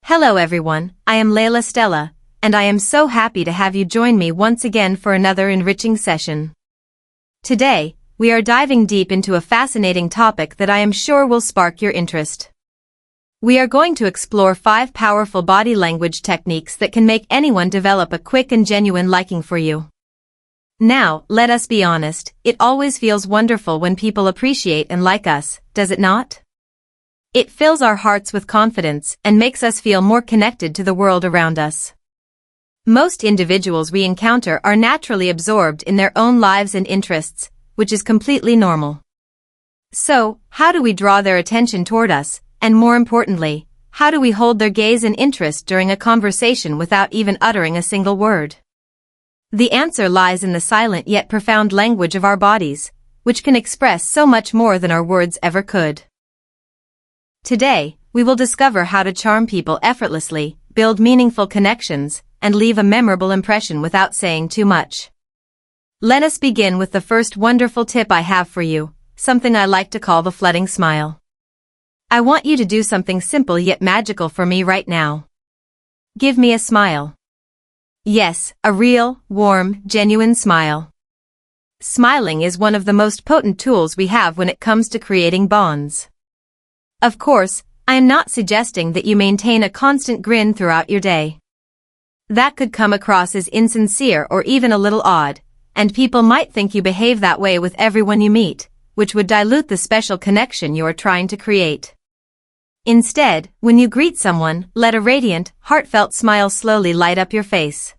Hello everyone, I am Layla Stella, and I am so happy to have you join me once again for another enriching session. Today, we are diving deep into a fascinating topic that I am sure will spark your interest. We are going to explore 5 powerful body language techniques that can make anyone develop a quick and genuine liking for you. Now, let us be honest, it always feels wonderful when people appreciate and like us, does it not? It fills our hearts with confidence and makes us feel more connected to the world around us. Most individuals we encounter are naturally absorbed in their own lives and interests, which is completely normal. So, how do we draw their attention toward us, and more importantly, how do we hold their gaze and interest during a conversation without even uttering a single word? The answer lies in the silent yet profound language of our bodies, which can express so much more than our words ever could. Today, we will discover how to charm people effortlessly, build meaningful connections, and leave a memorable impression without saying too much. Let us begin with the first wonderful tip I have for you, something I like to call the flooding smile. I want you to do something simple yet magical for me right now. Give me a smile. Yes, a real, warm, genuine smile. Smiling is one of the most potent tools we have when it comes to creating bonds. Of course, I am not suggesting that you maintain a constant grin throughout your day. That could come across as insincere or even a little odd, and people might think you behave that way with everyone you meet, which would dilute the special connection you are trying to create. Instead, when you greet someone, let a radiant, heartfelt smile slowly light up your face.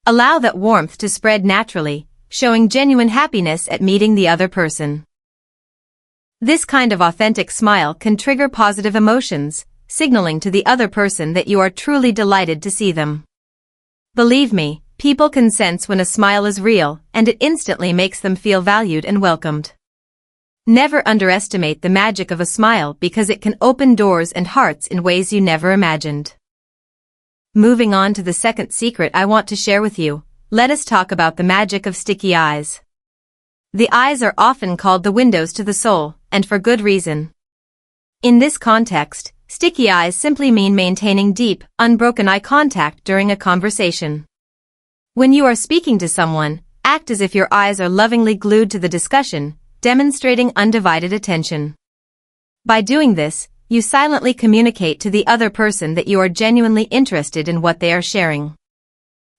Allow that warmth to spread naturally, showing genuine happiness at meeting the other person. This kind of authentic smile can trigger positive emotions, signaling to the other person that you are truly delighted to see them. Believe me, people can sense when a smile is real, and it instantly makes them feel valued and welcomed. Never underestimate the magic of a smile because it can open doors and hearts in ways you never imagined. Moving on to the second secret I want to share with you, let us talk about the magic of sticky eyes. The eyes are often called the windows to the soul, and for good reason. In this context, sticky eyes simply mean maintaining deep, unbroken eye contact during a conversation. When you are speaking to someone, act as if your eyes are lovingly glued to the discussion, demonstrating undivided attention. By doing this, you silently communicate to the other person that you are genuinely interested in what they are sharing.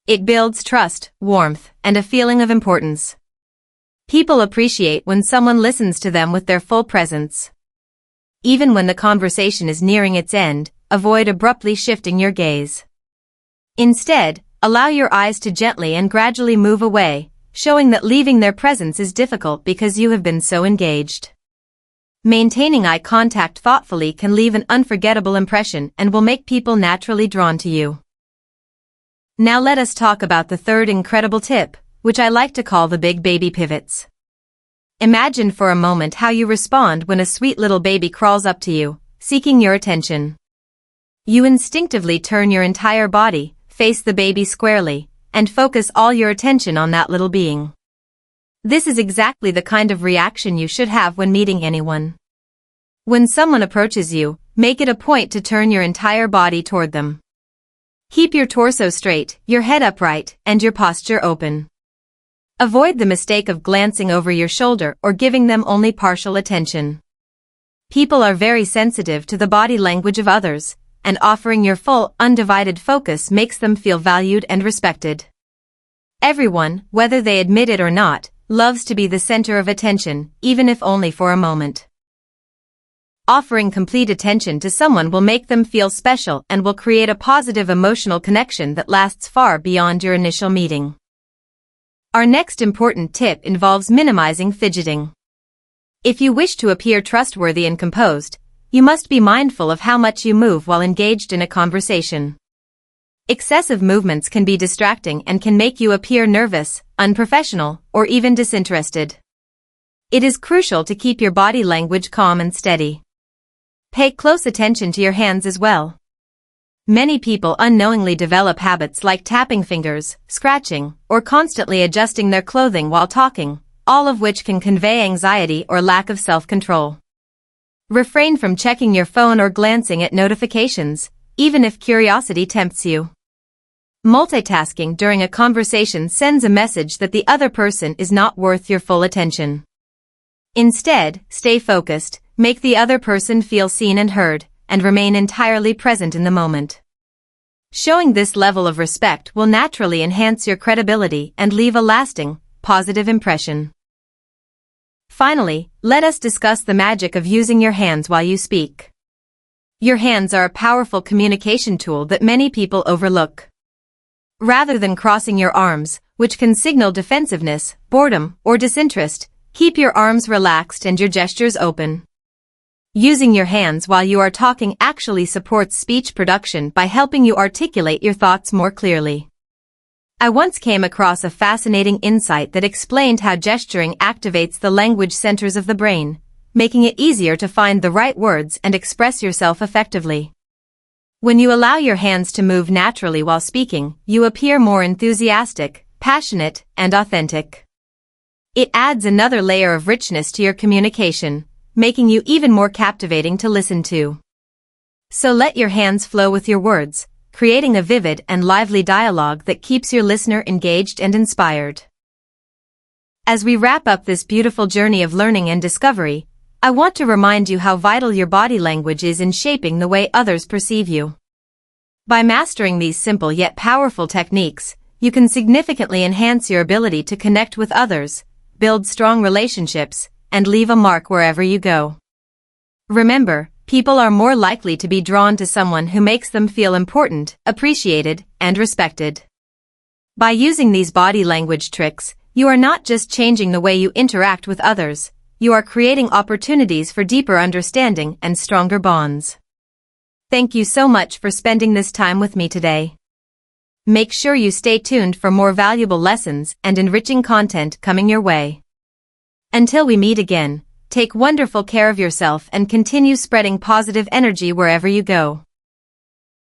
It builds trust, warmth, and a feeling of importance. People appreciate when someone listens to them with their full presence. Even when the conversation is nearing its end, avoid abruptly shifting your gaze. Instead, allow your eyes to gently and gradually move away, showing that leaving their presence is difficult because you have been so engaged. Maintaining eye contact thoughtfully can leave an unforgettable impression and will make people naturally drawn to you. Now let us talk about the third incredible tip, which I like to call the big baby pivots. Imagine for a moment how you respond when a sweet little baby crawls up to you, seeking your attention. You instinctively turn your entire body, face the baby squarely, and focus all your attention on that little being. This is exactly the kind of reaction you should have when meeting anyone. When someone approaches you, make it a point to turn your entire body toward them. Keep your torso straight, your head upright, and your posture open. Avoid the mistake of glancing over your shoulder or giving them only partial attention. People are very sensitive to the body language of others, and offering your full, undivided focus makes them feel valued and respected. Everyone, whether they admit it or not, loves to be the center of attention, even if only for a moment. Offering complete attention to someone will make them feel special and will create a positive emotional connection that lasts far beyond your initial meeting. Our next important tip involves minimizing fidgeting. If you wish to appear trustworthy and composed, you must be mindful of how much you move while engaged in a conversation. Excessive movements can be distracting and can make you appear nervous, unprofessional, or even disinterested. It is crucial to keep your body language calm and steady. Pay close attention to your hands as well. Many people unknowingly develop habits like tapping fingers, scratching, or constantly adjusting their clothing while talking, all of which can convey anxiety or lack of self-control. Refrain from checking your phone or glancing at notifications, even if curiosity tempts you. Multitasking during a conversation sends a message that the other person is not worth your full attention. Instead, stay focused, make the other person feel seen and heard, and remain entirely present in the moment. Showing this level of respect will naturally enhance your credibility and leave a lasting, positive impression. Finally, let us discuss the magic of using your hands while you speak. Your hands are a powerful communication tool that many people overlook. Rather than crossing your arms, which can signal defensiveness, boredom, or disinterest, keep your arms relaxed and your gestures open. Using your hands while you are talking actually supports speech production by helping you articulate your thoughts more clearly. I once came across a fascinating insight that explained how gesturing activates the language centers of the brain, making it easier to find the right words and express yourself effectively. When you allow your hands to move naturally while speaking, you appear more enthusiastic, passionate, and authentic. It adds another layer of richness to your communication, making you even more captivating to listen to. So let your hands flow with your words, creating a vivid and lively dialogue that keeps your listener engaged and inspired. As we wrap up this beautiful journey of learning and discovery, I want to remind you how vital your body language is in shaping the way others perceive you. By mastering these simple yet powerful techniques, you can significantly enhance your ability to connect with others, build strong relationships, and leave a mark wherever you go. Remember, people are more likely to be drawn to someone who makes them feel important, appreciated, and respected. By using these body language tricks, you are not just changing the way you interact with others, you are creating opportunities for deeper understanding and stronger bonds. Thank you so much for spending this time with me today. Make sure you stay tuned for more valuable lessons and enriching content coming your way. Until we meet again, take wonderful care of yourself and continue spreading positive energy wherever you go.